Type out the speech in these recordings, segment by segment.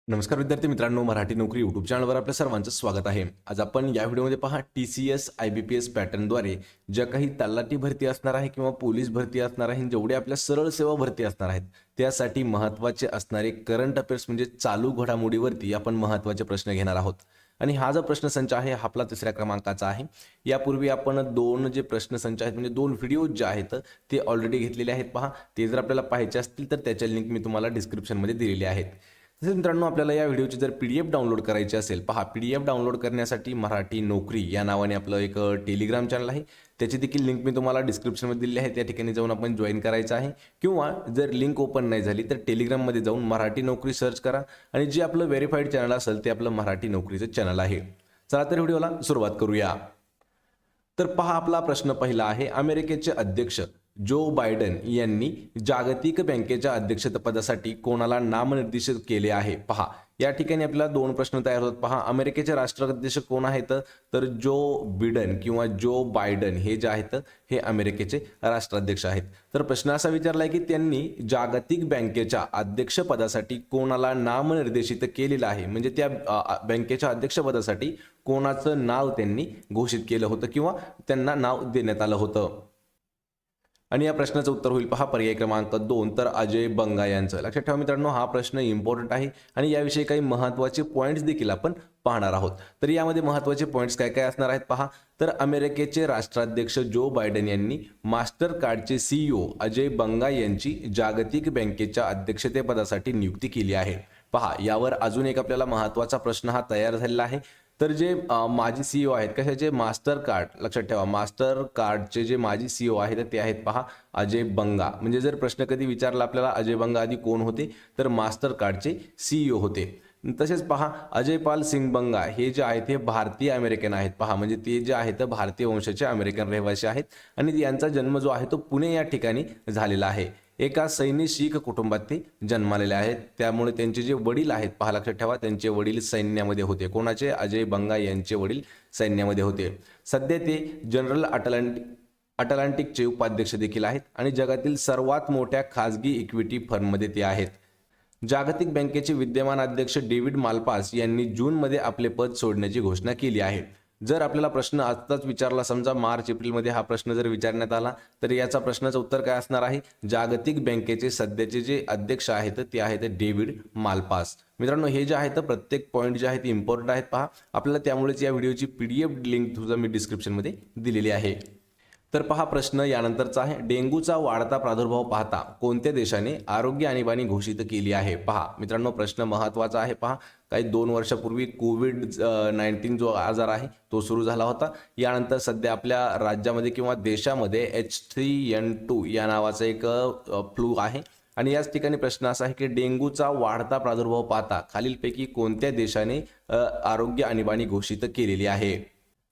नमस्कार विद्यार्थी मित्रांनो, मराठी नोकरी यूट्यूब चॅनलवर आपल्या सर्वांचं स्वागत आहे. आज आपण या व्हिडिओमध्ये पहा TCS IBPS पॅटर्नद्वारे ज्या काही तलाठी भरती असणार आहे किंवा पोलीस भरती असणार आहे, जेवढे आपल्या सरळ सेवा भरती असणार आहेत त्यासाठी महत्त्वाचे असणारे करंट अफेअर्स म्हणजे चालू घडामोडीवरती आपण महत्त्वाचे प्रश्न घेणार आहोत. आणि हा जो प्रश्नसंच आहे हा आपला तिसऱ्या क्रमांकाचा आहे. यापूर्वी आपण दोन जे प्रश्नसंच आहेत म्हणजे दोन व्हिडिओ जे आहेत ते ऑलरेडी घेतलेले आहेत. पहा, ते जर आपल्याला पाहायचे असतील तर त्याच्या लिंक मी तुम्हाला डिस्क्रिप्शनमध्ये दिलेली आहेत. तसेच मित्रांनो, आपल्याला या व्हिडिओची जर PDF डाउनलोड करायची असेल, पहा PDF डाउनलोड करण्यासाठी मराठी नोकरी या नावाने आपलं एक टेलिग्राम चॅनल आहे. त्याची देखील लिंक मी तुम्हाला डिस्क्रिप्शनमध्ये दिलेली आहे. त्या ठिकाणी जाऊन आपण जॉईन करायचं आहे. किंवा जर लिंक ओपन नाही झाली तर टेलिग्राममध्ये जाऊन मराठी नोकरी सर्च करा आणि जे आपलं व्हेरीफाईड चॅनल असेल ते आपलं मराठी नोकरीचं चॅनल आहे. चला तर व्हिडिओला सुरुवात करूया. तर पहा, आपला प्रश्न पहिला आहे. अमेरिकेचे अध्यक्ष जो बायडन यांनी जागतिक बँकेच्या अध्यक्षपदासाठी कोणाला नामनिर्देशित केले आहे? पहा, या ठिकाणी आपल्याला दोन प्रश्न तयार होतात. पहा, अमेरिकेचे राष्ट्राध्यक्ष कोण आहेत? तर जो बिडन किंवा जो बायडन हे जे आहेत हे अमेरिकेचे राष्ट्राध्यक्ष आहेत. तर प्रश्न असा विचारलाय की त्यांनी जागतिक बँकेच्या अध्यक्षपदासाठी कोणाला नामनिर्देशित केलेलं आहे, म्हणजे त्या बँकेच्या अध्यक्षपदासाठी कोणाचं नाव त्यांनी घोषित केलं होतं किंवा त्यांना नाव देण्यात आलं होतं. आणि या प्रश्नाचं उत्तर होईल पहा पर्याय क्रमांक 2, तर अजय बंगा यांचं. लक्षात ठेवा मित्रांनो, हा प्रश्न इम्पॉर्टंट आहे आणि याविषयी काही महत्त्वाचे पॉईंट्स देखील आपण पाहणार आहोत. तर यामध्ये महत्त्वाचे पॉईंट्स काय काय असणार आहेत पहा. तर अमेरिकेचे राष्ट्राध्यक्ष जो बायडन यांनी मास्टर कार्डचे CEO अजय बंगा यांची जागतिक बँकेच्या अध्यक्षतेपदासाठी नियुक्ती केली आहे. पहा, यावर अजून एक आपल्याला महत्त्वाचा प्रश्न हा तयार झालेला आहे. तर जे माजी CEO आहेत कशाचे? Master card. लक्षात ठेवा, मास्टर कार्डचे जे माजी CEO आहेत ते आहेत पहा अजय बंगा. म्हणजे जर प्रश्न कधी विचारला आपल्याला अजय बंगा आधी कोण होते, तर मास्टर कार्डचे CEO होते. तसेच पहा, अजयपाल सिंग बंगा हे जे आहेत हे भारतीय अमेरिकन आहेत. पहा, म्हणजे ते जे आहेत भारतीय वंशाचे अमेरिकन रहिवासी आहेत आणि यांचा जन्म जो आहे तो पुणे या ठिकाणी झालेला आहे. एका सैन्य शीख कुटुंबात ते जन्मालेले आहेत. त्यामुळे त्यांचे जे वडील आहेत, पहा लक्षात ठेवा, त्यांचे वडील सैन्यामध्ये होते. कोणाचे? अजय बंगा यांचे वडील सैन्यामध्ये होते. सध्या ते जनरल अटलांटिकचे उपाध्यक्ष देखील आहेत आणि जगातील सर्वात मोठ्या खाजगी इक्विटी फर्ममध्ये ते आहेत. जागतिक बँकेचे विद्यमान अध्यक्ष डेव्हिड मालपास यांनी जूनमध्ये आपले पद सोडण्याची घोषणा केली आहे. जर आपल्याला प्रश्न आत्ताच विचारला, समजा मार्च एप्रिलमध्ये हा प्रश्न जर विचारण्यात आला, तर याचा प्रश्नाचं उत्तर काय असणार आहे? जागतिक बँकेचे सध्याचे जे अध्यक्ष आहेत ते आहेत डेव्हिड मालपास. मित्रांनो, हे जे आहेत प्रत्येक पॉईंट जे आहेत इम्पॉर्टंट आहेत. पहा, आपल्याला त्यामुळेच या व्हिडिओची PDF लिंक तुझा मी डिस्क्रिप्शनमध्ये दिलेली आहे. तर पहा, प्रश्न यानंतरचा आहे. डेंग्यूचा वाढता प्रादुर्भाव पाहता कोणत्या देशाने आरोग्य आणीबाणी घोषित केली आहे? पहा मित्रांनो, प्रश्न महत्त्वाचा आहे. पहा, काही 2 वर्षापूर्वी कोविड-19 जो आजार आहे तो सुरू झाला होता. यानंतर सध्या आपल्या राज्यामध्ये किंवा देशामध्ये H3N2 या नावाचा एक फ्लू आहे. आणि याच ठिकाणी प्रश्न असा आहे की डेंग्यूचा वाढता प्रादुर्भाव पाहता खालीलपैकी कोणत्या देशाने आरोग्य आणीबाणी घोषित केलेली आहे?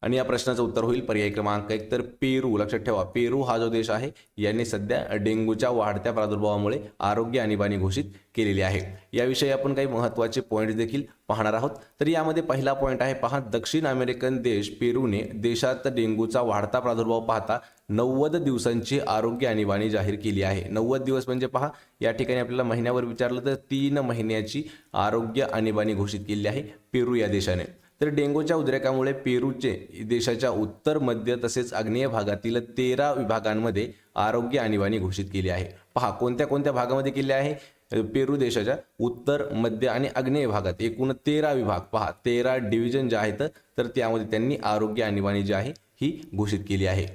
आणि या प्रश्नाचं उत्तर होईल पर्याय क्रमांक 1, तर पेरू. लक्षात ठेवा, पेरू हा जो देश आहे यांनी सध्या डेंग्यूच्या वाढत्या प्रादुर्भावामुळे आरोग्य आणीबाणी घोषित केलेली आहे. याविषयी आपण काही महत्त्वाचे पॉईंट्स देखील पाहणार आहोत. तर यामध्ये पहिला पॉईंट आहे पहा, दक्षिण अमेरिकन देश पेरूने देशात डेंग्यूचा वाढता प्रादुर्भाव पाहता 90 दिवसांची आरोग्य आणीबाणी जाहीर केली आहे. 90 दिवस म्हणजे पहा, या ठिकाणी आपल्याला महिन्यावर विचारलं तर 3 महिन्याची आरोग्य आणीबाणी घोषित केली आहे पेरू या देशाने. तर डेंग्यूच्या उद्रेकामुळे पेरूचे देशाच्या उत्तर, मध्य तसेच आग्नेय भागातील 13 विभागांमध्ये आरोग्य आणीबाणी घोषित केली आहे. पहा, कोणत्या कोणत्या भागामध्ये केली आहे? पेरू देशाच्या उत्तर, मध्य आणि आग्नेय भागात एकूण 13 विभाग, पहा 13 डिव्हिजन जे आहेत तर त्यामध्ये त्यांनी आरोग्य आणीबाणी जी आहे ही घोषित केली आहे.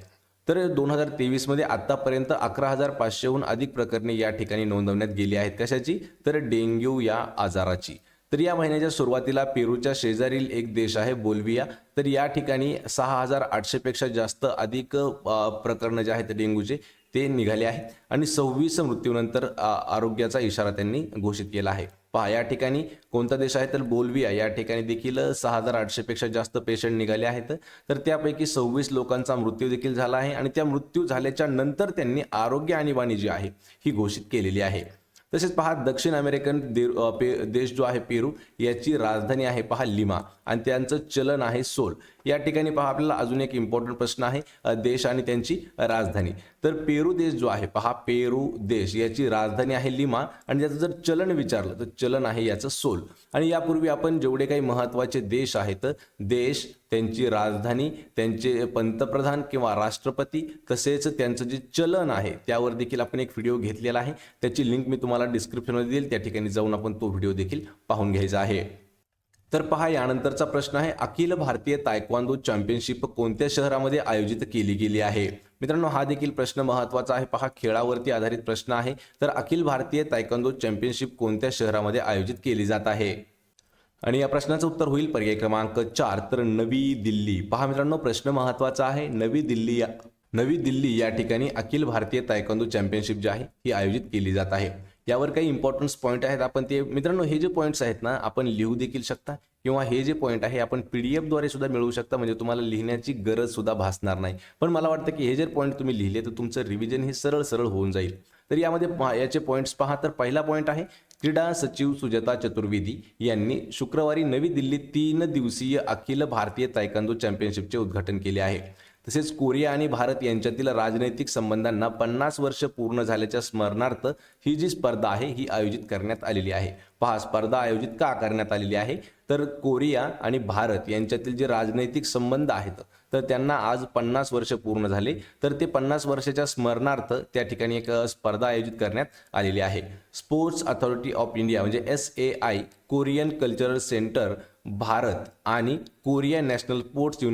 तर 2023 मध्ये आतापर्यंत 11,500हून अधिक प्रकरणे या ठिकाणी नोंदवण्यात गेली आहेत. कशाची? तर डेंग्यू या आजाराची. तर या महिन्याच्या सुरुवातीला पेरूच्या शेजारील एक देश आहे बोल्व्हिया, तर या ठिकाणी 6,800 पेक्षा जास्त अधिक प्रकरणं जे आहेत डेंग्यूचे ते निघाले आहेत आणि 26 मृत्यूनंतर आरोग्याचा इशारा त्यांनी घोषित केला आहे. पहा, या ठिकाणी कोणता देश आहे? तर बोल्व्हिया. या ठिकाणी देखील 6,800 पेक्षा जास्त पेशंट निघाले आहेत. तर त्यापैकी 26 लोकांचा मृत्यू देखील झाला आहे आणि त्या मृत्यू झाल्याच्या नंतर त्यांनी आरोग्य आणीबाणी जी आहे ही घोषित केलेली आहे. तसेच पहा, दक्षिण अमेरिकन देश जो आहे पेरू याची राजधानी आहे पहा लिमा आणि त्यांचं चलन आहे सोल. या ठिकाणी पहा, आपल्याला अजून एक इम्पॉर्टंट प्रश्न आहे, देश आणि त्यांची राजधानी. तर पेरू देश जो आहे पहा, पेरू देश याची राजधानी आहे लिमा आणि त्याचं जर चलन विचारलं तर चलन आहे याचं सोल. आणि यापूर्वी आपण जेवढे काही महत्त्वाचे देश आहेत, देश, त्यांची राजधानी, त्यांचे पंतप्रधान किंवा राष्ट्रपती तसेच त्यांचं जे चलन आहे त्यावर देखील आपण एक व्हिडिओ घेतलेला आहे. त्याची लिंक मी तुम्हाला डिस्क्रिप्शनमध्ये देईल, त्या ठिकाणी जाऊन आपण तो व्हिडिओ देखील पाहून घ्यायचा आहे. तर पहा, यानंतरचा प्रश्न आहे, अखिल भारतीय तायक्वांदो चॅम्पियनशिप कोणत्या शहरामध्ये आयोजित केली गेली आहे? मित्रांनो, हा देखील प्रश्न महत्त्वाचा आहे. पहा, खेळावरती आधारित प्रश्न आहे. तर अखिल भारतीय तायक्वांदो चॅम्पियनशिप कोणत्या शहरामध्ये आयोजित केली जात आहे? आणि या प्रश्नाचं उत्तर होईल पर्याय क्रमांक 4, तर नवी दिल्ली. पहा मित्रांनो, प्रश्न महत्त्वाचा आहे. नवी दिल्ली या ठिकाणी अखिल भारतीय तायक्वांदो चॅम्पियनशिप जी आहे ही आयोजित केली जात आहे. यावर काही इम्पॉर्टन्स पॉईंट आहेत, आपण ते मित्रांनो, हे जे पॉईंट्स आहेत ना, आपण लिहू देखील शकता किंवा हे जे पॉईंट आहे आपण PDF द्वारे सुद्धा मिळवू शकता, म्हणजे तुम्हाला लिहिण्याची गरज सुद्धा भासणार नाही. पण मला वाटतं की हे जर पॉईंट तुम्ही लिहिले तर तुमचं रिव्हिजन हे सरळ सरळ होऊन जाईल. तर यामध्ये याचे पॉईंट्स पहा. तर पहिला पॉईंट आहे, क्रीडा सचिव सुजाता चतुर्वेदी यांनी शुक्रवारी नवी दिल्लीत 3 दिवसीय अखिल भारतीय तायक्वांदो चॅम्पियनशिपचे उद्घाटन केले आहे. तसेच कोरिया आणि भारत यांच्यातील राजनैतिक संबंधांना 50 वर्ष पूर्ण झाल्याच्या स्मरणार्थ ही जी स्पर्धा आहे ही आयोजित करण्यात आलेली आहे. पहा, स्पर्धा आयोजित का करण्यात आलेली आहे, तर कोरिया आणि भारत यांच्यातील जे राजनैतिक संबंध आहेत तर त्यांना आज 50 वर्ष पूर्ण झाले, तर ते 50 वर्षाच्या स्मरणार्थ त्या ठिकाणी एक स्पर्धा आयोजित करण्यात आलेली आहे. स्पोर्ट्स अथॉरिटी ऑफ इंडिया म्हणजे SAI, Korean cultural centre Bharat आणि कोरिया नॅशनल स्पोर्ट्स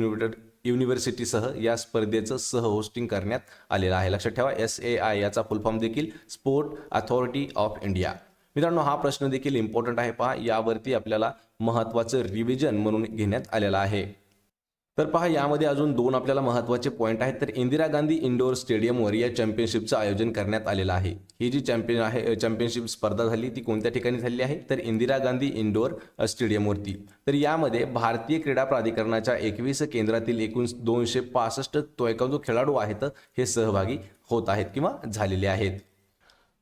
युनिव्हर्सिटीसह या स्पर्धेचं होस्टिंग करण्यात आलेलं आहे. लक्षात ठेवा, SAI याचा फुल फॉर्म देखील स्पोर्ट अथॉरिटी ऑफ इंडिया. मित्रांनो, हा प्रश्न देखील इम्पॉर्टंट आहे. पहा, यावरती आपल्याला महत्त्वाचं रिव्हिजन म्हणून घेण्यात आलेलं आहे. तर पहा, यामध्ये अजून 2 आपल्याला महत्त्वाचे पॉईंट आहेत. तर इंदिरा गांधी इंडोर स्टेडियमवर या चॅम्पियनशिपचं आयोजन करण्यात आलेलं आहे. ही जी चॅम्पियनशिप स्पर्धा झाली ती कोणत्या ठिकाणी झाली आहे, तर इंदिरा गांधी इंडोर स्टेडियमवरती. तर यामध्ये भारतीय क्रीडा प्राधिकरणाच्या 21 केंद्रातील एकूण 265 तायक्वांदो खेळाडू आहेत हे सहभागी होत आहेत किंवा झालेले आहेत.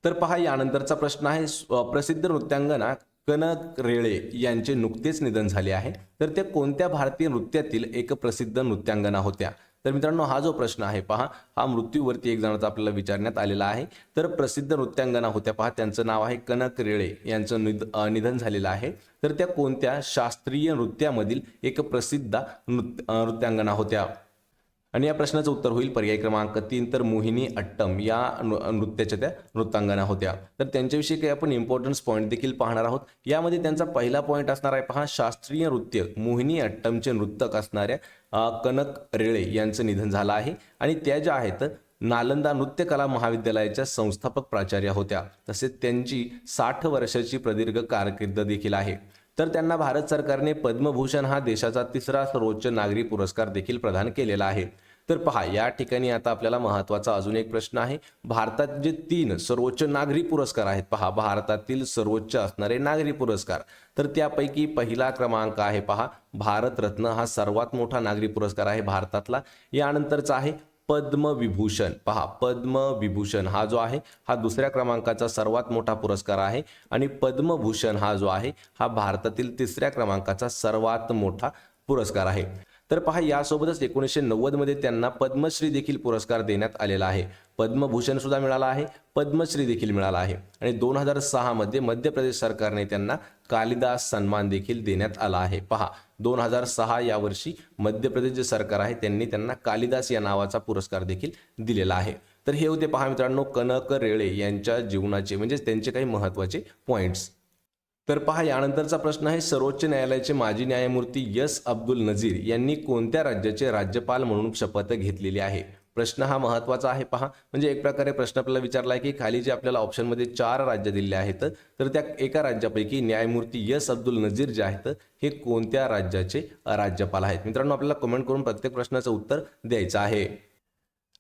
तर पहा, यानंतरचा प्रश्न आहे, प्रसिद्ध नृत्यांगना कनक रेळे यांचे नुकतेच निधन झाले आहे. तर त्या कोणत्या भारतीय नृत्यातील एक प्रसिद्ध नृत्यांगना होत्या? तर मित्रांनो, हा जो प्रश्न आहे पहा, हा मृत्यूवरती एक जणांचा आपल्याला विचारण्यात आलेला आहे. तर प्रसिद्ध नृत्यांगना होत्या पहा, त्यांचं नाव आहे कनक रेळे, यांचं निधन झालेलं आहे. तर त्या कोणत्या शास्त्रीय नृत्यामधील एक प्रसिद्ध नृत्यांगना होत्या? आणि या प्रश्नाचं उत्तर होईल पर्याय क्रमांक 3, तर मोहिनी अट्टम या नृत्याच्या त्या नृत्यांगना होत्या. तर त्यांच्याविषयी काही आपण इम्पॉर्टन्स पॉईंट देखील पाहणार आहोत. यामध्ये त्यांचा पहिला पॉईंट असणार आहे पहा, शास्त्रीय नृत्य मोहिनी अट्टमचे नृत्यक असणाऱ्या कनक रेळे यांचं निधन झालं आहे. आणि त्या ज्या आहेत नालंदा नृत्यकला महाविद्यालयाच्या संस्थापक प्राचार्या होत्या. तसेच त्यांची 60 वर्षाची प्रदीर्घ कारकीर्द देखील आहे. तर त्यांना भारत सरकारने पद्मभूषण हा देशाचा 3रा सर्वोच्च नागरी पुरस्कार देखील प्रदान केलेला आहे. तर पहा, या ठिकाणी आता आपल्याला महत्त्वाचा अजून एक प्रश्न आहे. भारतात जे 3 सर्वोच्च नागरी पुरस्कार आहेत पहा, भारतातील सर्वोच्च असणारे नागरी पुरस्कार, तर त्यापैकी पहिला क्रमांक आहे पहा भारतरत्न, हा सर्वात मोठा नागरी पुरस्कार आहे भारतातला. यानंतरचा आहे पद्मविभूषण. पहा, पद्मविभूषण हा जो आहे हा 2ऱ्या क्रमांकाचा सर्वात मोठा पुरस्कार आहे. आणि पद्मभूषण हा जो आहे हा भारतातील 3ऱ्या क्रमांकाचा सर्वात मोठा पुरस्कार आहे. तर पहा, यासोबतच 1990 मध्ये त्यांना पद्मश्री देखील पुरस्कार देण्यात आलेला आहे. पद्मभूषण सुद्धा मिळाला आहे, पद्मश्री देखील मिळाला आहे. आणि 2006 मध्ये मध्य प्रदेश सरकारने त्यांना कालिदास सन्मान देखील देण्यात आला आहे. पहा, 2006 या वर्षी मध्य प्रदेश जे सरकार आहे त्यांनी त्यांना कालिदास या नावाचा पुरस्कार देखील दिलेला आहे. तर हे होते पहा मित्रांनो कनक रेळे यांच्या जीवनाचे म्हणजे त्यांचे काही महत्त्वाचे पॉईंट्स. तर पहा, यानंतरचा प्रश्न आहे, सर्वोच्च न्यायालयाचे माजी न्यायमूर्ती एस अब्दुल नझीर यांनी कोणत्या राज्याचे राज्यपाल म्हणून शपथ घेतलेली आहे? प्रश्न हा महत्त्वाचा आहे पहा, म्हणजे एक प्रकारे प्रश्न आपल्याला विचारला आहे की खाली जे आपल्याला ऑप्शनमध्ये 4 राज्य दिले आहेत तर त्या एका राज्यापैकी न्यायमूर्ती एस अब्दुल नझीर जे आहेत हे कोणत्या राज्याचे राज्यपाल आहेत? मित्रांनो, आपल्याला कमेंट करून प्रत्येक प्रश्नाचं उत्तर द्यायचं आहे.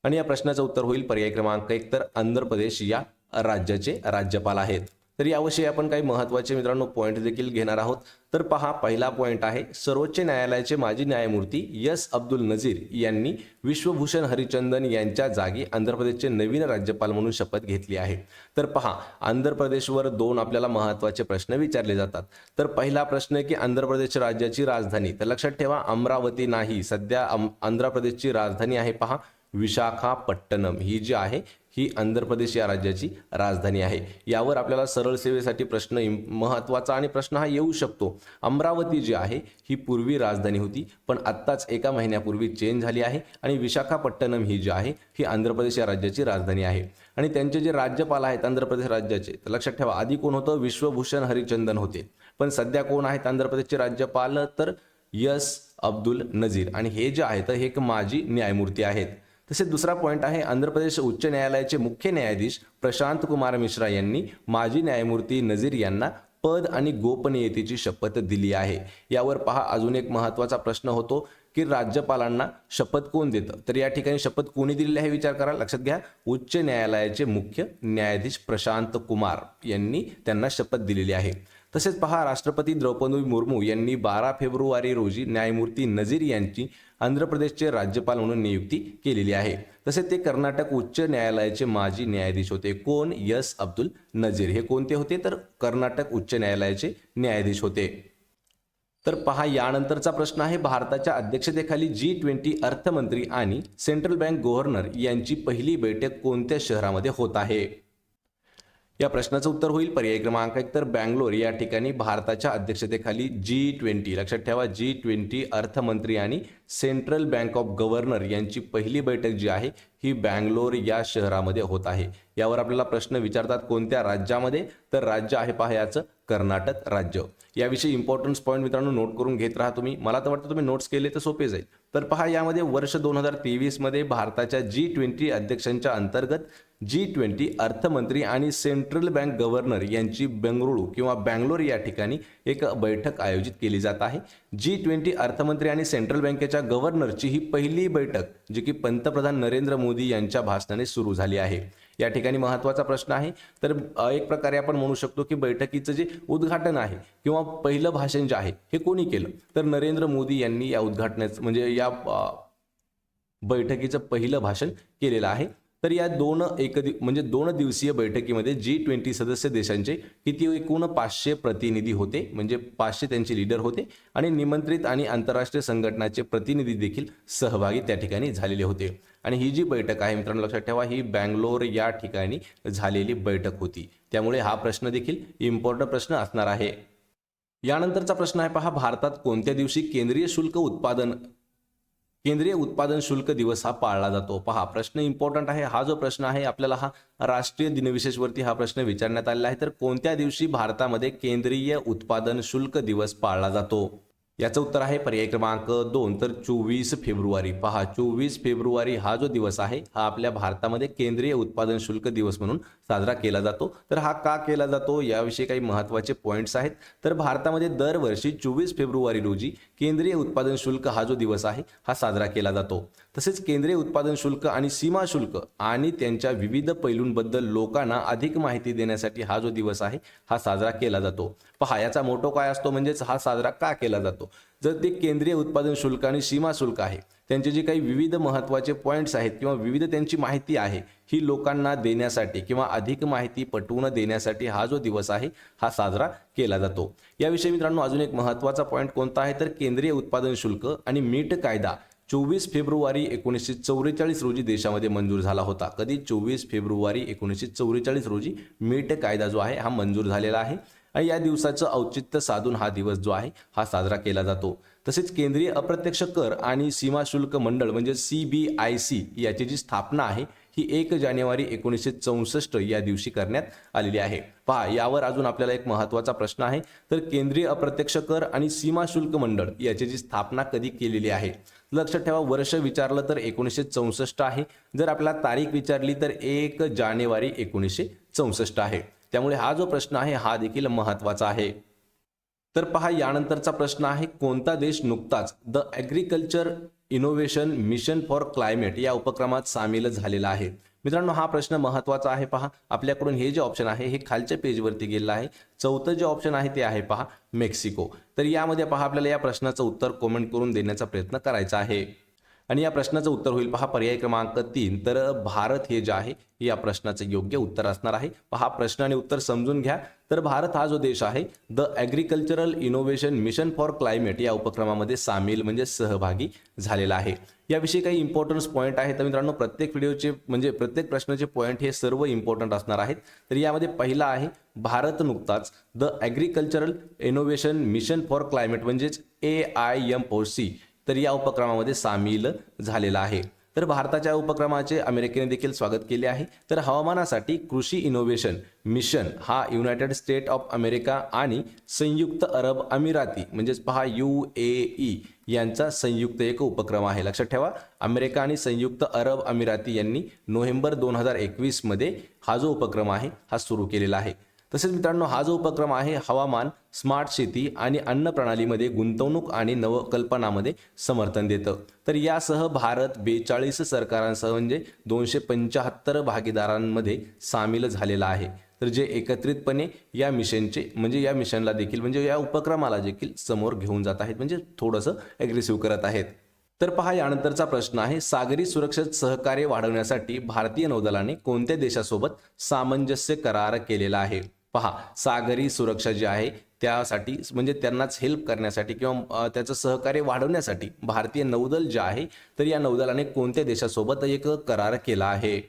आणि या प्रश्नाचं उत्तर होईल पर्याय क्रमांक 1, तर आंध्र प्रदेश या राज्याचे राज्यपाल आहेत. तर याविषयी आपण काही महत्त्वाचे मित्रांनो पॉईंट देखील घेणार आहोत. तर पहा, पहिला पॉईंट आहे, सर्वोच्च न्यायालयाचे माजी न्यायमूर्ती एस अब्दुल नझीर यांनी विश्वभूषण हरिचंदन यांच्या जागी आंध्र प्रदेशचे नवीन राज्यपाल म्हणून शपथ घेतली आहे. तर पहा, आंध्र प्रदेशवर 2 आपल्याला महत्त्वाचे प्रश्न विचारले जातात. तर पहिला प्रश्न आहे की आंध्र प्रदेश राज्याची राजधानी, तर लक्षात ठेवा अमरावती नाही, सध्या आंध्र प्रदेशची राजधानी आहे पहा विशाखापट्टणम ही जी आहे ही आंध्र प्रदेश या राज्याची राजधानी आहे. यावर आपल्याला सरळ सेवेसाठी प्रश्न महत्त्वाचा आणि प्रश्न हा येऊ शकतो. अमरावती जी आहे ही पूर्वी राजधानी होती, पण आत्ताच एका महिन्यापूर्वी चेंज झाली आहे आणि विशाखापट्टणम ही जी आहे ही आंध्र प्रदेश या राज्याची राजधानी आहे. आणि त्यांचे जे राज्यपाल आहेत आंध्र प्रदेश राज्याचे, तर लक्षात ठेवा आधी कोण होतं, विश्वभूषण हरिचंदन होते, पण सध्या कोण आहेत आंध्र प्रदेशचे राज्यपाल, तर यस अब्दुल नजीर, आणि हे जे आहेत हे एक माजी न्यायमूर्ती आहेत. तसेच दुसरा पॉईंट आहे, आंध्र प्रदेश उच्च न्यायालयाचे मुख्य न्यायाधीश प्रशांत कुमार मिश्रा यांनी माजी न्यायमूर्ती नजीर यांना पद आणि गोपनीयतेची शपथ दिली आहे. यावर पहा अजून एक महत्त्वाचा प्रश्न होतो की राज्यपालांना शपथ कोण देतं, तर या ठिकाणी शपथ कोणी दिलेली आहे विचार करा. लक्षात घ्या, उच्च न्यायालयाचे मुख्य न्यायाधीश प्रशांत कुमार यांनी त्यांना शपथ दिलेली आहे. तसेच पहा, राष्ट्रपती द्रौपदी मुर्मू यांनी 12 फेब्रुवारी रोजी न्यायमूर्ती नजीर यांची आंध्र प्रदेशचे राज्यपाल म्हणून नियुक्ती केलेली आहे. तसेच ते कर्नाटक उच्च न्यायालयाचे माजी न्यायाधीश होते. कोण? यस अब्दुल नजीर. हे कोणते होते, तर कर्नाटक उच्च न्यायालयाचे न्यायाधीश होते. तर पहा यानंतरचा प्रश्न आहे, भारताच्या अध्यक्षतेखाली G20 अर्थमंत्री आणि सेंट्रल बँक गव्हर्नर यांची पहिली बैठक कोणत्या शहरामध्ये होत आहे? या प्रश्नाचं उत्तर होईल पर्याय क्रमांक 1 तर बँगलोर या ठिकाणी भारताच्या अध्यक्षतेखाली G20, लक्षात ठेवा G20 अर्थमंत्री आणि सेंट्रल बँक ऑफ गव्हर्नर यांची पहिली बैठक जी आहे ही बँगलोर या शहरामध्ये होत आहे. यावर आपल्याला प्रश्न विचारतात कोणत्या राज्यामध्ये, तर राज्य आहे पहा याचं कर्नाटक राज्य. याविषयी इम्पॉर्टन्स पॉईंट मित्रांनो नोट करून घेत राहा तुम्ही. मला तर वाटतं तुम्ही नोट्स केले तर सोपे जाईल. तर पहा यामध्ये वर्ष 2023 मध्ये भारताच्या G20 अध्यक्षांच्या अंतर्गत G20 अर्थमंत्री आणि सेंट्रल बँक गव्हर्नर यांची बेंगळुरू किंवा बँगलोर या ठिकाणी एक बैठक आयोजित केली जात आहे. G20 अर्थमंत्री आणि सेंट्रल बँकेच्या गव्हर्नरची ही पहिली बैठक जी की पंतप्रधान नरेंद्र मोदी यांच्या भाषणाने सुरू झाली आहे. या ठिकाणी महत्त्वाचा प्रश्न आहे, तर एक प्रकारे आपण म्हणू शकतो की बैठकीचं जे उद्घाटन आहे किंवा पहिलं भाषण जे आहे हे कोणी केलं, तर नरेंद्र मोदी यांनी या उद्घाटनाचं म्हणजे या बैठकीचं पहिलं भाषण केलेलं आहे. तर या दोन दिवसीय बैठकीमध्ये G20 सदस्य देशांचे किती एकूण 500 प्रतिनिधी होते, म्हणजे 500 त्यांचे लीडर होते आणि निमंत्रित आणि आंतरराष्ट्रीय संघटनाचे प्रतिनिधी देखील सहभागी त्या ठिकाणी झालेले होते. आणि ही जी बैठक आहे मित्रांनो लक्षात ठेवा ही बँगलोर या ठिकाणी झालेली बैठक होती. त्यामुळे हा प्रश्न देखील इम्पॉर्टंट प्रश्न असणार आहे. यानंतरचा प्रश्न आहे पहा, भारतात कोणत्या दिवशी केंद्रीय उत्पादन शुल्क दिवस हा पाळला जातो? पहा प्रश्न इम्पॉर्टंट आहे. हा जो प्रश्न आहे आपल्याला हा राष्ट्रीय दिनविशेषवरती हा प्रश्न विचारण्यात आलेला आहे. तर कोणत्या दिवशी भारतामध्ये केंद्रीय उत्पादन शुल्क दिवस पाळला जातो? याचं उत्तर आहे पर्याय क्रमांक 2 तर 24 फेब्रुवारी. पहा 24 फेब्रुवारी हा जो दिवस आहे हा आपल्या भारतामध्ये केंद्रीय उत्पादन शुल्क दिवस म्हणून साजरा केला जातो. तर हा का केला जातो याविषयी काही महत्त्वाचे पॉईंट्स आहेत. तर भारतामध्ये दरवर्षी 24 फेब्रुवारी रोजी केंद्रीय उत्पादन शुल्क हा जो दिवस आहे हा साजरा केला जातो. तसेच केंद्रीय उत्पादन शुल्क आणि सीमा शुल्क आणि त्यांच्या विविध पैलूंबद्दल लोकांना अधिक माहिती देण्यासाठी हा जो दिवस आहे हा साजरा केला जातो. पहा याचा मोटो काय असतो, म्हणजेच हा साजरा का केला जातो? जर ते केंद्रीय उत्पादन शुल्क आणि सीमा शुल्क आहे त्यांचे जे काही विविध महत्त्वाचे पॉईंट्स आहेत किंवा विविध त्यांची माहिती आहे ही लोकांना देण्यासाठी किंवा अधिक माहिती पटवून देण्यासाठी हा जो दिवस आहे हा साजरा केला जातो. याविषयी मित्रांनो अजून एक महत्त्वाचा पॉईंट कोणता आहे, तर केंद्रीय उत्पादन शुल्क आणि मीठ कायदा 24 फेब्रुवारी 1944 रोजी देशामध्ये मंजूर झाला होता. कधी? 24 फेब्रुवारी 1944 रोजी मीठ कायदा जो आहे हा मंजूर झालेला आहे आणि या दिवसाचं औचित्य साधून हा दिवस जो आहे हा साजरा केला जातो. तसेच केंद्रीय अप्रत्यक्ष कर आणि सीमा शुल्क मंडळ म्हणजे CBIC याची जी स्थापना आहे ही 1 जानेवारी 1964 या दिवशी करण्यात आलेली आहे. पहा यावर अजून आपल्याला एक महत्त्वाचा प्रश्न आहे, तर केंद्रीय अप्रत्यक्ष कर आणि सीमा शुल्क मंडळ याची जी स्थापना कधी केलेली आहे? लक्षात ठेवा वर्ष विचारलं तर 1964 आहे. जर आपल्याला तारीख विचारली तर 1 जानेवारी 1964 आहे. त्यामुळे हा जो प्रश्न आहे हा देखील महत्त्वाचा आहे. तर पहा यानंतरचा प्रश्न आहे, कोणता देश नुकताच the agriculture innovation mission for climate या उपक्रमात सामील झालेला आहे? मित्रांनो हा प्रश्न महत्त्वाचा आहे. पहा आपल्याकडून हे जे ऑप्शन आहे हे खालच्या पेजवरती गेलेलं आहे. चौथं जे ऑप्शन आहे ते आहे पहा मेक्सिको. तर यामध्ये पहा आपल्याला या प्रश्नाचं उत्तर कमेंट करून देण्याचा प्रयत्न करायचा आहे. आणि या प्रश्नाचं उत्तर होईल पहा पर्याय क्रमांक 3, तर भारत हे जे आहे या प्रश्नाचं योग्य उत्तर असणार आहे. पहा प्रश्न आणि उत्तर समजून घ्या. तर भारत हा जो देश आहे the agricultural innovation mission for climate या उपक्रमामध्ये सामील म्हणजे सहभागी झालेला आहे. याविषयी काही इम्पॉर्टन्स पॉईंट आहेत तर मित्रांनो प्रत्येक व्हिडिओचे म्हणजे प्रत्येक प्रश्नाचे पॉईंट हे सर्व इम्पॉर्टंट असणार आहेत. तर यामध्ये पहिला आहे भारत नुकताच the agricultural innovation mission for climate म्हणजेच AIMOC तर या उपक्रमामध्ये सामील झालेला आहे. तर भारताच्या उपक्रमाचे अमेरिकेने देखील स्वागत केले आहे. तर हवामानासाठी कृषी इनोव्हेशन मिशन हा युनायटेड स्टेट ऑफ अमेरिका आणि संयुक्त अरब अमिराती म्हणजेच पहा UAE यांचा संयुक्त एक उपक्रम आहे. लक्षात ठेवा अमेरिका आणि संयुक्त अरब अमिराती यांनी नोव्हेंबर 2021 मध्ये हा जो उपक्रम आहे हा सुरू केलेला आहे. तसेच मित्रांनो हा जो उपक्रम आहे हवामान, स्मार्ट शेती आणि अन्न प्रणालीमध्ये गुंतवणूक आणि नवकल्पनामध्ये समर्थन देतं. तर यासह भारत 42 सरकारांसह म्हणजे 275 भागीदारांमध्ये सामील झालेला आहे. तर जे एकत्रितपणे या मिशनचे म्हणजे या मिशनला देखील म्हणजे या उपक्रमाला देखील समोर घेऊन जात आहेत म्हणजे थोडंसं ॲग्रेसिव्ह करत आहेत. तर पहा यानंतरचा प्रश्न आहे सागरी सुरक्षेत सहकार्य वाढवण्यासाठी भारतीय नौदलाने कोणत्या देशासोबत सामंजस्य करार केलेला आहे. पहा सागरी सुरक्षा जी आहे त्यासाठी म्हणजे त्यांनाच हेल्प करण्यासाठी किंवा त्याचं सहकार्य वाढवण्यासाठी भारतीय नौदल जे आहे तर या नौदलाने कोणत्या देशासोबत एक करार केला आहे.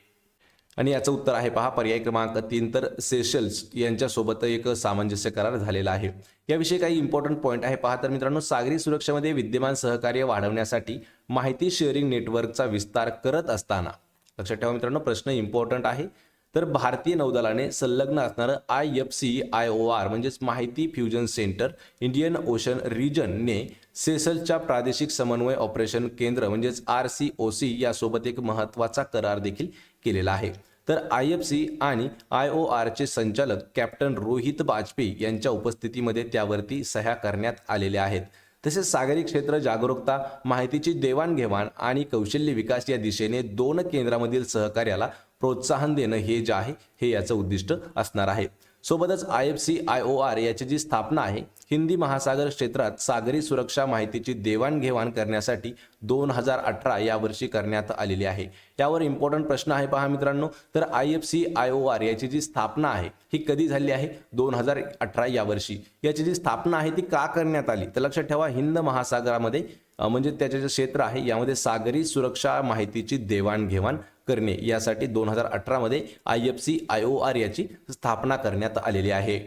आणि याचं उत्तर आहे पहा पर्याय क्रमांक 3, तर सेशल्स यांच्यासोबत एक सामंजस्य करार झालेला आहे. याविषयी काही इम्पॉर्टंट पॉईंट आहे पहा. तर मित्रांनो सागरी सुरक्षेमध्ये विद्यमान सहकार्य वाढवण्यासाठी माहिती शेअरिंग नेटवर्कचा विस्तार करत असताना लक्षात ठेवा मित्रांनो प्रश्न इम्पॉर्टंट आहे. तर भारतीय नौदलाने संलग्न असणारं IFC-IOR म्हणजेच माहिती फ्युजन सेंटर इंडियन ओशन रिजनने सेशल्सच्या प्रादेशिक समन्वय ऑपरेशन केंद्र म्हणजेच RCOC यासोबत एक महत्त्वाचा करार देखील केलेला आहे. तर IFC आणि IOR चे संचालक कॅप्टन रोहित बाजपेयी यांच्या उपस्थितीमध्ये त्यावरती सह्या करण्यात आलेल्या आहेत. तसेच सागरी क्षेत्र जागरूकता, माहितीची देवाणघेवाण आणि कौशल्य विकास या दिशेने दोन केंद्रामधील सहकार्याला प्रोत्साहन देणं हे जे आहे हे याचं उद्दिष्ट असणार आहे. सोबतच IFC-IOR याची जी स्थापना आहे हिंदी महासागर क्षेत्रात सागरी सुरक्षा माहितीची देवाणघेवाण करण्यासाठी 2018 या वर्षी करण्यात आलेली आहे. यावर इम्पॉर्टंट प्रश्न आहे पहा मित्रांनो. तर IFC-IOR याची जी स्थापना आहे ही कधी झाली आहे 2018 या वर्षी. याची जी स्थापना आहे ती का करण्यात आली तर लक्षात ठेवा हिंद महासागरामध्ये म्हणजे त्याचे जे क्षेत्र आहे यामध्ये सागरी सुरक्षा माहितीची देवाणघेवाण करणे यासाठी 2018 मध्ये IFC-IOR याची स्थापना करण्यात आलेली आहे.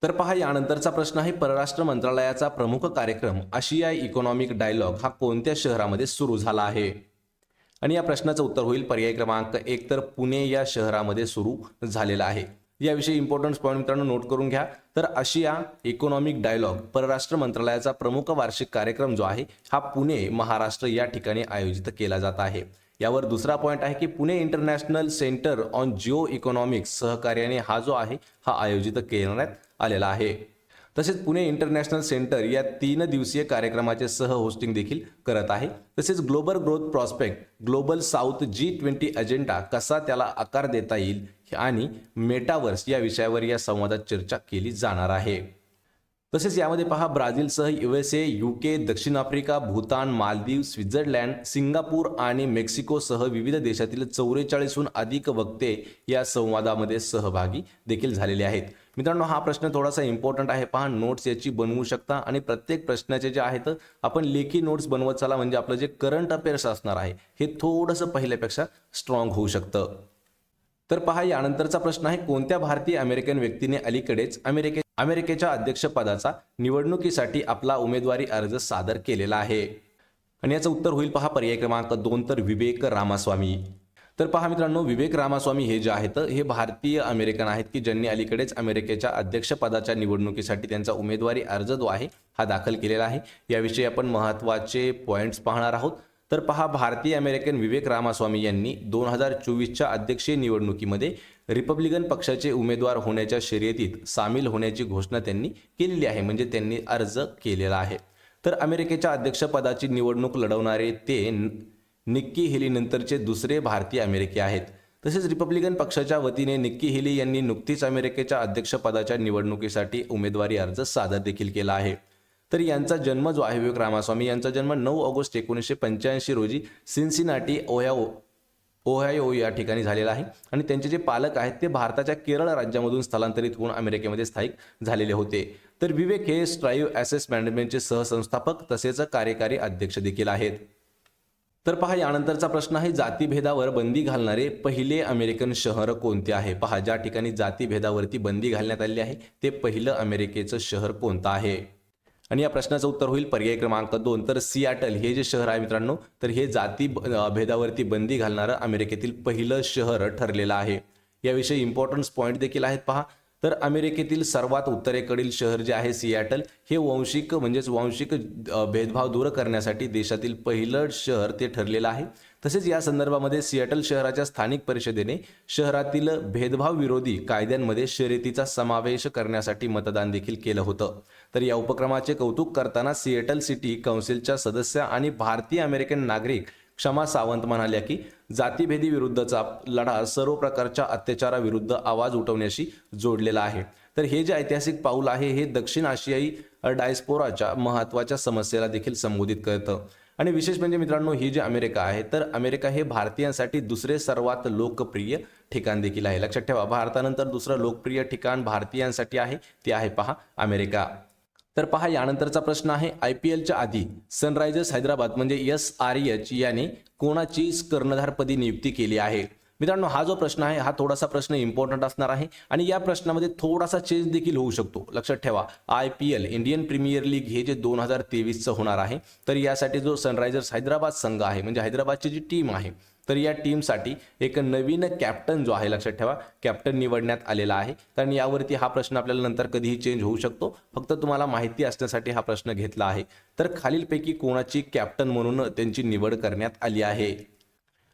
तर पहा यानंतरचा प्रश्न आहे परराष्ट्र मंत्रालयाचा प्रमुख कार्यक्रम आशियाई इकॉनॉमिक डायलॉग हा कोणत्या शहरामध्ये सुरू झाला आहे. आणि या प्रश्नाचं उत्तर होईल पर्याय क्रमांक 1, तर पुणे या शहरामध्ये सुरू झालेला आहे. याविषयी इम्पॉर्टन्स पॉईंट मित्रांनो नोट करून घ्या. तर आशिया इकॉनॉमिक डायलॉग परराष्ट्र मंत्रालयाचा प्रमुख वार्षिक कार्यक्रम जो आहे हा पुणे महाराष्ट्र या ठिकाणी आयोजित केला जात आहे. यावर दुसरा पॉईंट आहे की Pune international centre on Jio economics सहकार्याने हा जो आहे हा आयोजित करण्यात आलेला आहे. तसेच पुणे इंटरनॅशनल सेंटर या 3 दिवसीय कार्यक्रमाचे सह होस्टिंग देखील करत आहे. तसेच global growth prospect, global south G20 agenda कसा त्याला आकार देता येईल आणि मेटावर्स या विषयावर या संवादात चर्चा केली जाणार आहे. तसेच यामध्ये पहा ब्राझीलसह USA, UK, दक्षिण Africa, Bhutan, Maldives, Switzerland, Singapore आणि मेक्सिकोसह विविध देशातील 44हून अधिक वक्ते या संवादामध्ये सहभागी देखील झालेले आहेत. मित्रांनो हा प्रश्न थोडासा इम्पॉर्टंट आहे पहा. नोट्स याची बनवू शकता आणि प्रत्येक प्रश्नाचे जे आहेत आपण लेखी नोट्स बनवत चला म्हणजे आपलं जे करंट अफेअर्स असणार आहे हे थोडंसं पहिल्यापेक्षा स्ट्रॉंग होऊ शकतं. तर पहा यानंतरचा प्रश्न आहे कोणत्या भारतीय अमेरिकन व्यक्तीने अलीकडेच अमेरिकेच्या अध्यक्षपदाचा निवडणुकीसाठी आपला उमेदवारी अर्ज सादर केलेला आहे. आणि याचं उत्तर होईल पहा पर्याय क्रमांक 2, तर विवेक रामास्वामी. तर पहा मित्रांनो विवेक रामास्वामी हे जे आहेत हे भारतीय अमेरिकन आहेत की ज्यांनी अलीकडेच अमेरिकेच्या अध्यक्षपदाच्या निवडणुकीसाठी त्यांचा उमेदवारी अर्ज जो आहे हा दाखल केलेला आहे. याविषयी आपण महत्त्वाचे पॉईंट्स पाहणार आहोत. तर पहा भारतीय अमेरिकन विवेक रामास्वामी यांनी 2024च्या अध्यक्षीय निवडणुकीमध्ये रिपब्लिकन पक्षाचे उमेदवार होण्याच्या शर्यतीत सामील होण्याची घोषणा त्यांनी केलेली आहे म्हणजे त्यांनी अर्ज केलेला आहे. तर अमेरिकेच्या अध्यक्षपदाची निवडणूक लढवणारे ते निक्की हेली नंतरचे दुसरे भारतीय अमेरिकी आहेत. तसेच रिपब्लिकन पक्षाच्या वतीने निक्की हेली यांनी नुकतीच अमेरिकेच्या अध्यक्षपदाच्या निवडणुकीसाठी उमेदवारी अर्ज सादर देखील केला आहे. तर यांचा जन्म जो आहे विवेक रामास्वामी यांचा जन्म 9 ऑगस्ट 1985 रोजी सिन्सिनाटी ओहायो या ठिकाणी झालेला आहे आणि त्यांचे जे पालक आहेत ते भारताच्या केरळ राज्यामधून स्थलांतरित होऊन अमेरिकेमध्ये स्थायिक झालेले होते. तर विवेक हे स्ट्राईव्ह ॲसेट मॅनेजमेंटचे सहसंस्थापक तसेच कार्यकारी अध्यक्ष देखील आहेत. तर पहा यानंतरचा प्रश्न आहे, जातीभेदावर बंदी घालणारे पहिले अमेरिकन शहर कोणते आहे. पहा, ज्या ठिकाणी जातीभेदावरती बंदी घालण्यात आली आहे ते पहिलं अमेरिकेचं शहर कोणतं आहे. आणि या प्रश्नाचं उत्तर होईल पर्याय क्रमांक 2. तर सियाटल हे जे शहर आहे मित्रांनो, तर हे जाती भेदावरती बंदी घालणारं अमेरिकेतील पहिलं शहर ठरलेलं आहे. याविषयी इम्पॉर्टन्स पॉईंट देखील आहेत पहा. तर अमेरिकेतील सर्वात उत्तरेकडील शहर जे आहे सियाटल हे वांशिक भेदभाव दूर करण्यासाठी देशातील पहिलं शहर ते ठरलेलं आहे. तसेच या संदर्भामध्ये सियाटल शहराच्या स्थानिक परिषदेने शहरातील भेदभाव विरोधी कायद्यांमध्ये शर्यतीचा समावेश करण्यासाठी मतदान देखील केलं होतं. तर या उपक्रमाचे कौतुक करताना सियाटल सिटी काउन्सिलच्या सदस्य आणि भारतीय अमेरिकन नागरिक क्षमा सावंत म्हणाल्या की जातीभेदी विरुद्धचा लढा सर्व प्रकारच्या अत्याचाराविरुद्ध आवाज उठवण्याशी जोडलेला आहे. तर हे जे ऐतिहासिक पाऊल आहे हे दक्षिण आशियाई डायस्पोराच्या महत्त्वाच्या समस्येला देखील संबोधित करतं. आणि विशेष म्हणजे मित्रांनो, ही जी अमेरिका आहे तर अमेरिका हे भारतीयांसाठी दुसरे सर्वात लोकप्रिय ठिकाण देखील आहे. लक्षात ठेवा, भारतानंतर दुसरं लोकप्रिय ठिकाण भारतीयांसाठी आहे ते आहे पहा अमेरिका. तर पहा यानंतरचा प्रश्न आहे, IPLच्या आधी सनरायझर्स हैदराबाद म्हणजे SRH याने कोणाची कर्णधारपदी नियुक्ती केली आहे. मित्रांनो, हा जो प्रश्न आहे हा थोडासा प्रश्न इम्पॉर्टंट असणार आहे आणि या प्रश्नामध्ये थोडासा चेंज देखील होऊ शकतो. लक्षात ठेवा, IPL इंडियन प्रीमियर लीग हे जे 2023चं होणार आहे तर यासाठी जो सनरायझर्स हैदराबाद संघ आहे म्हणजे हैदराबादची जी टीम आहे तर या टीमसाठी एक नवीन कॅप्टन जो आहे, लक्षात ठेवा, कॅप्टन निवडण्यात आलेला आहे. कारण यावरती हा प्रश्न आपल्याला नंतर कधीही चेंज होऊ शकतो. फक्त तुम्हाला माहिती असण्यासाठी हा प्रश्न घेतला आहे. तर खालीलपैकी कोणाची कॅप्टन म्हणून त्यांची निवड करण्यात आली आहे.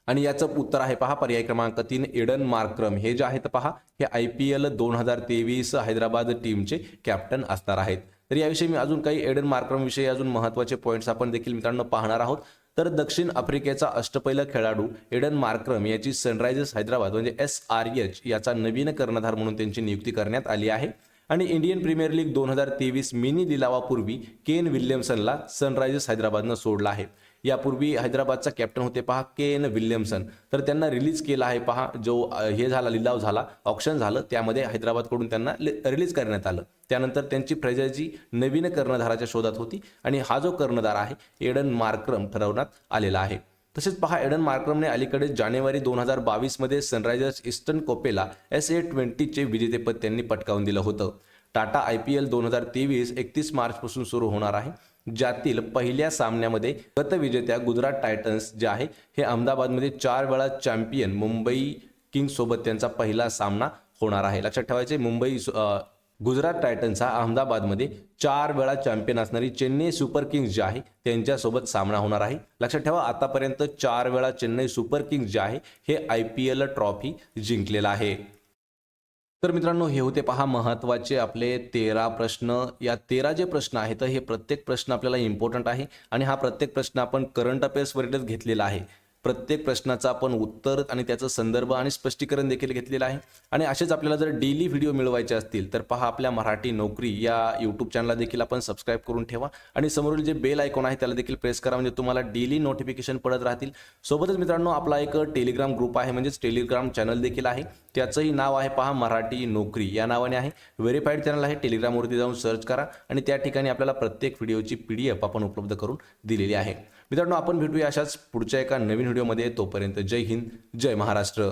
आणि याचं उत्तर आहे पहा पर्याय क्रमांक 3 एडन मार्क्रम. हे जे आहेत पहा हे IPL 2023 हैदराबाद टीमचे कॅप्टन असणार आहेत. तर याविषयी मी अजून काही एडन मार्क्रम विषयी अजून महत्त्वाचे पॉईंट्स आपण देखील मित्रांनो पाहणार आहोत. तर दक्षिण आफ्रिकेचा अष्टपैल खेळाडू एडन मार्क्रम याची सनरायझर्स हैदराबाद म्हणजे SRH याचा नवीन कर्णधार म्हणून त्यांची नियुक्ती करण्यात आली आहे. आणि इंडियन प्रीमियर लीग 2023 मिनी लिलावापूर्वी केन विल्यमसनला सनरायझर्स हैदराबादनं सोडला आहे. यापूर्वी हैदराबादचा कॅप्टन होते पहा केन विल्यमसन. तर त्यांना रिलीज केला आहे पहा, जो हे झाला लिलाव झाला, ऑप्शन झालं, त्यामध्ये हैदराबादकडून त्यांना रिलीज करण्यात आलं. त्यानंतर त्यांची फ्रँचायझी नवीन कर्णधाराच्या शोधात होती आणि हा जो कर्णधार आहे एडन मार्क्रम ठरवण्यात आलेला आहे. तसेच पहा एडन मार्क्रमने अलीकडे जानेवारी 2022 मध्ये सनरायझर्स ईस्टर्न कोपेला SA20 चे विजेतेपद त्यांनी पटकावून दिलं होतं. टाटा IPL 2023 31 मार्चपासून सुरू होणार आहे, ज्यातील पहिल्या सामन्यामध्ये गतविजेत्या गुजरात टायटन्स जे आहे हे अहमदाबादमध्ये 4 वेळा चॅम्पियन मुंबई किंग्स सोबत त्यांचा पहिला सामना होणार आहे. लक्षात ठेवायचे, गुजरात टायटन्सचा अहमदाबादमध्ये 4 वेळा चॅम्पियन असणारी चेन्नई सुपर किंग्स जे आहे त्यांच्यासोबत सामना होणार आहे. लक्षात ठेवा, आतापर्यंत 4 वेळा चेन्नई सुपर किंग्स जे आहे हे IPL ट्रॉफी जिंकलेला आहे. तर मित्रांनो, हे होते पहा महत्त्वाचे आपले 13 प्रश्न. या 13 जे प्रश्न आहेत हे प्रत्येक प्रश्न आपल्याला इम्पॉर्टंट आहे आणि हा प्रत्येक प्रश्न आपण करंट अफेअर्सवरच घेतलेला आहे. प्रत्येक प्रश्नाचा आपण उत्तर आणि त्याचं संदर्भ आणि स्पष्टीकरण देखील घेतलेलं आहे. आणि असेच आपल्याला जर डेली व्हिडिओ मिळवायचे असतील तर पहा आपल्या मराठी नोकरी या यूट्यूब चॅनलला देखील आपण सबस्क्राईब करून ठेवा आणि समोरील जे बेल आयकॉन आहे त्याला देखील प्रेस करा, म्हणजे तुम्हाला डेली नोटिफिकेशन पडत राहतील. सोबतच मित्रांनो, आपला एक टेलिग्राम ग्रुप आहे म्हणजेच टेलिग्राम चॅनल देखील आहे, त्याचंही नाव आहे पहा मराठी नोकरी या नावाने आहे. व्हेरीफाईड चॅनल आहे, टेलिग्रामवरती जाऊन सर्च करा आणि त्या ठिकाणी आपल्याला प्रत्येक व्हिडिओची PDF आपण उपलब्ध करून दिलेली आहे. मित्रांनो, आपण भेटूया अशाच पुढच्या एका नवीन व्हिडिओमध्ये. तोपर्यंत जय हिंद, जय महाराष्ट्र.